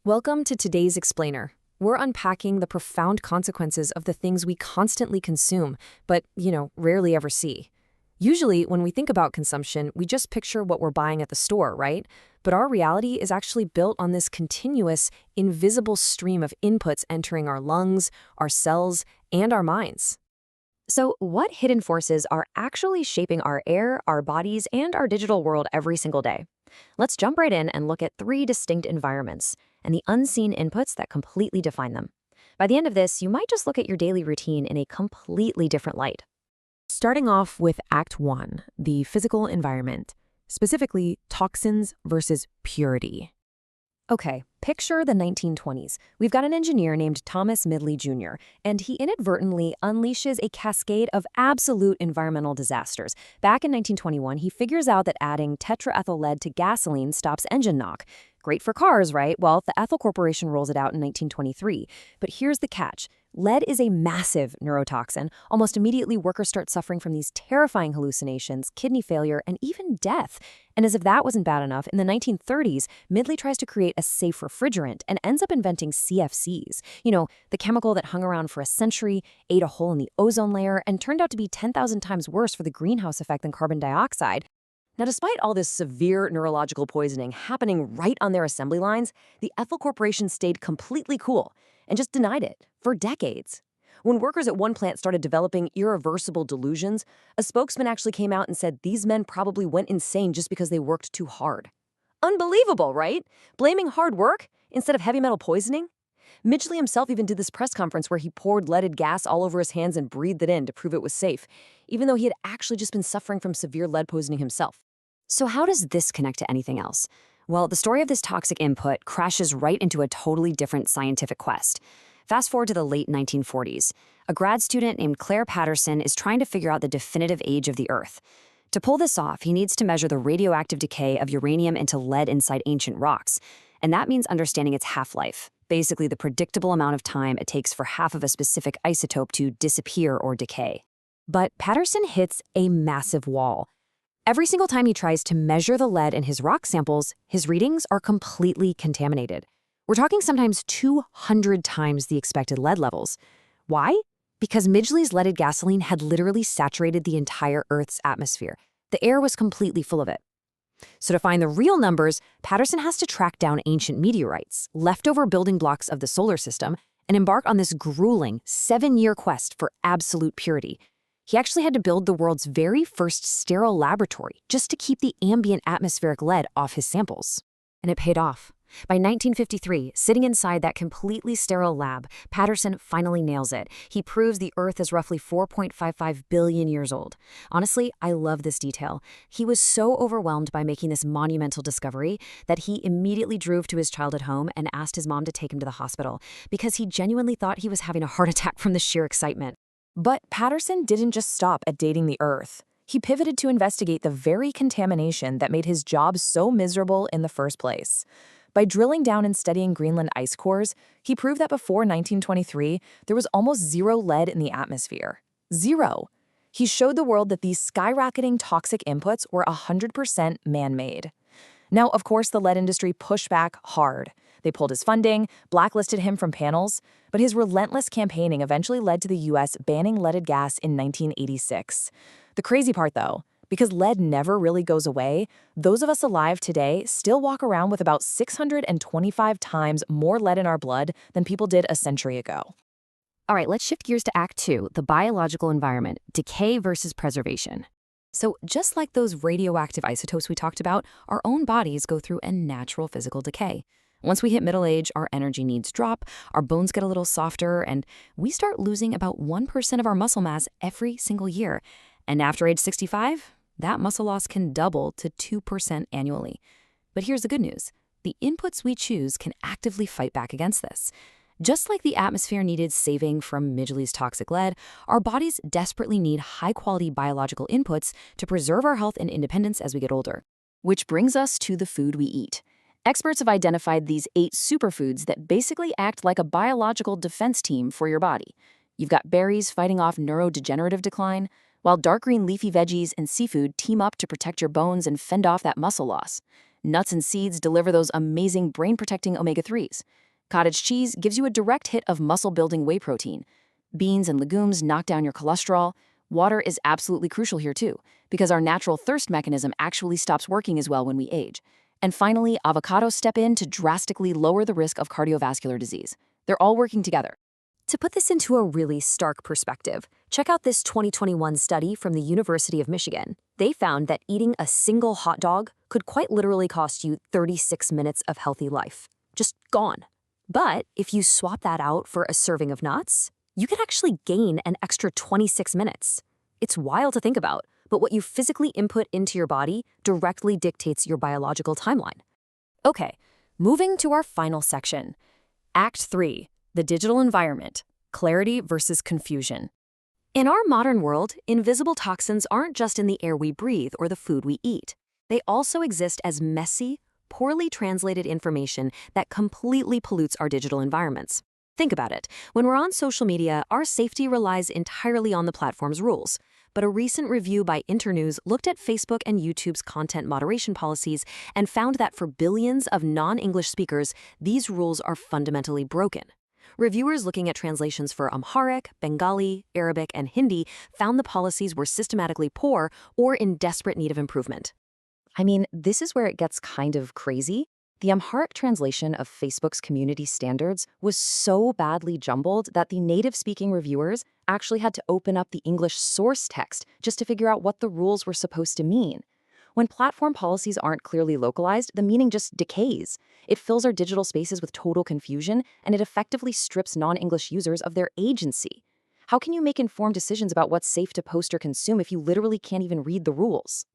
Welcome to today's Explainer. We're unpacking the profound consequences of the things we constantly consume, but, rarely ever see. Usually, when we think about consumption, we just picture what we're buying at the store, right? But our reality is actually built on this continuous, invisible stream of inputs entering our lungs, our cells, and our minds. So, what hidden forces are actually shaping our air, our bodies, and our digital world every single day? Let's jump right in and look at three distinct environments and the unseen inputs that completely define them. By the end of this, you might just look at your daily routine in a completely different light. Starting off with Act 1, the physical environment, specifically toxins versus purity. Okay, picture the 1920s. We've got an engineer named Thomas Midley Jr., and he inadvertently unleashes a cascade of absolute environmental disasters. Back in 1921, he figures out that adding tetraethyl lead to gasoline stops engine knock. Great for cars, right? Well, the Ethyl Corporation rolls it out in 1923. But here's the catch. Lead is a massive neurotoxin. Almost immediately, workers start suffering from these terrifying hallucinations, kidney failure, and even death. And as if that wasn't bad enough, in the 1930s, Midley tries to create a safe refrigerant and ends up inventing CFCs. The chemical that hung around for a century, ate a hole in the ozone layer, and turned out to be 10,000 times worse for the greenhouse effect than carbon dioxide. Now, despite all this severe neurological poisoning happening right on their assembly lines, the Ethyl Corporation stayed completely cool and just denied it for decades. When workers at one plant started developing irreversible delusions, a spokesman actually came out and said these men probably went insane just because they worked too hard. Unbelievable, right? Blaming hard work instead of heavy metal poisoning? Midgley himself even did this press conference where he poured leaded gas all over his hands and breathed it in to prove it was safe, even though he had actually just been suffering from severe lead poisoning himself. So, how does this connect to anything else? Well, the story of this toxic input crashes right into a totally different scientific quest. Fast forward to the late 1940s. A grad student named Claire Patterson is trying to figure out the definitive age of the Earth. To pull this off, he needs to measure the radioactive decay of uranium into lead inside ancient rocks. And that means understanding its half-life, basically the predictable amount of time it takes for half of a specific isotope to disappear or decay. But Patterson hits a massive wall. Every single time he tries to measure the lead in his rock samples, his readings are completely contaminated. We're talking sometimes 200 times the expected lead levels. Why? Because Midgley's leaded gasoline had literally saturated the entire Earth's atmosphere. The air was completely full of it. So to find the real numbers, Patterson has to track down ancient meteorites, leftover building blocks of the solar system, and embark on this grueling 7-year quest for absolute purity. He actually had to build the world's very first sterile laboratory just to keep the ambient atmospheric lead off his samples. And it paid off. By 1953, sitting inside that completely sterile lab, Patterson finally nails it. He proves the Earth is roughly 4.55 billion years old. Honestly, I love this detail. He was so overwhelmed by making this monumental discovery that he immediately drove to his childhood home and asked his mom to take him to the hospital because he genuinely thought he was having a heart attack from the sheer excitement. But Patterson didn't just stop at dating the Earth. He pivoted to investigate the very contamination that made his job so miserable in the first place. By drilling down and studying Greenland ice cores, he proved that before 1923, there was almost zero lead in the atmosphere. Zero. He showed the world that these skyrocketing toxic inputs were 100% man-made. Now, of course, the lead industry pushed back hard. They pulled his funding, blacklisted him from panels, but his relentless campaigning eventually led to the U.S. banning leaded gas in 1986. The crazy part, though, because lead never really goes away, those of us alive today still walk around with about 625 times more lead in our blood than people did a century ago. All right, let's shift gears to Act 2, the biological environment, decay versus preservation. So just like those radioactive isotopes we talked about, our own bodies go through a natural physical decay. Once we hit middle age, our energy needs drop, our bones get a little softer, and we start losing about 1% of our muscle mass every single year. And after age 65, that muscle loss can double to 2% annually. But here's the good news. The inputs we choose can actively fight back against this. Just like the atmosphere needed saving from Midgley's toxic lead, our bodies desperately need high-quality biological inputs to preserve our health and independence as we get older. Which brings us to the food we eat. Experts have identified these 8 superfoods that basically act like a biological defense team for your body. You've got berries fighting off neurodegenerative decline, while dark green leafy veggies and seafood team up to protect your bones and fend off that muscle loss. Nuts and seeds deliver those amazing brain-protecting omega-3s. Cottage cheese gives you a direct hit of muscle-building whey protein. Beans and legumes knock down your cholesterol. Water is absolutely crucial here too, because our natural thirst mechanism actually stops working as well when we age. And finally, avocados step in to drastically lower the risk of cardiovascular disease. They're all working together. To put this into a really stark perspective, check out this 2021 study from the University of Michigan. They found that eating a single hot dog could quite literally cost you 36 minutes of healthy life. Just gone. But if you swap that out for a serving of nuts, you can actually gain an extra 26 minutes. It's wild to think about, but what you physically input into your body directly dictates your biological timeline. Okay, moving to our final section. Act 3, the digital environment, clarity versus confusion. In our modern world, invisible toxins aren't just in the air we breathe or the food we eat. They also exist as messy, poorly translated information that completely pollutes our digital environments. Think about it. When we're on social media, our safety relies entirely on the platform's rules. But a recent review by Internews looked at Facebook and YouTube's content moderation policies and found that for billions of non-English speakers, these rules are fundamentally broken. Reviewers looking at translations for Amharic, Bengali, Arabic, and Hindi found the policies were systematically poor or in desperate need of improvement. I mean, this is where it gets kind of crazy. The Amharic translation of Facebook's community standards was so badly jumbled that the native-speaking reviewers actually had to open up the English source text just to figure out what the rules were supposed to mean. When platform policies aren't clearly localized, the meaning just decays. It fills our digital spaces with total confusion, and it effectively strips non-English users of their agency. How can you make informed decisions about what's safe to post or consume if you literally can't even read the rules?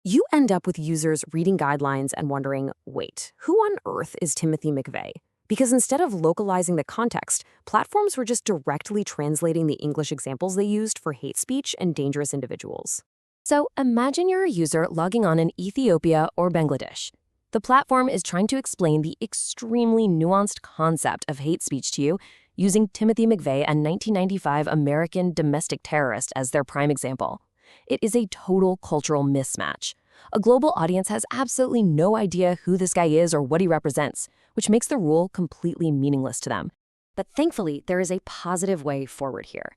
You end up with users reading guidelines and wondering, wait, who on earth is Timothy McVeigh? Because instead of localizing the context, platforms were just directly translating the English examples they used for hate speech and dangerous individuals. So imagine you're a user logging on in Ethiopia or Bangladesh. The platform is trying to explain the extremely nuanced concept of hate speech to you using Timothy McVeigh, a 1995 American domestic terrorist, as their prime example. It is a total cultural mismatch. A global audience has absolutely no idea who this guy is or what he represents, which makes the rule completely meaningless to them. But thankfully, there is a positive way forward here.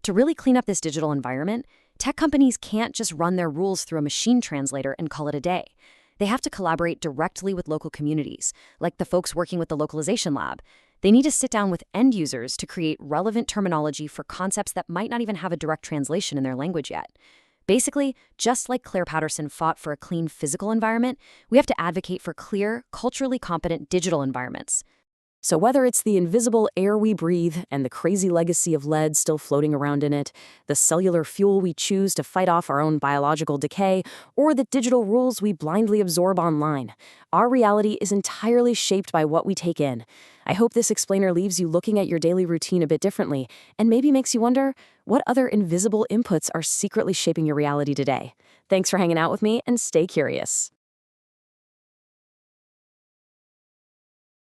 To really clean up this digital environment, tech companies can't just run their rules through a machine translator and call it a day. They have to collaborate directly with local communities, like the folks working with the Localization Lab. They need to sit down with end users to create relevant terminology for concepts that might not even have a direct translation in their language yet. Basically, just like Claire Patterson fought for a clean physical environment, we have to advocate for clear, culturally competent digital environments. So whether it's the invisible air we breathe and the crazy legacy of lead still floating around in it, the cellular fuel we choose to fight off our own biological decay, or the digital rules we blindly absorb online, our reality is entirely shaped by what we take in. I hope this explainer leaves you looking at your daily routine a bit differently, and maybe makes you wonder, what other invisible inputs are secretly shaping your reality today? Thanks for hanging out with me, and stay curious.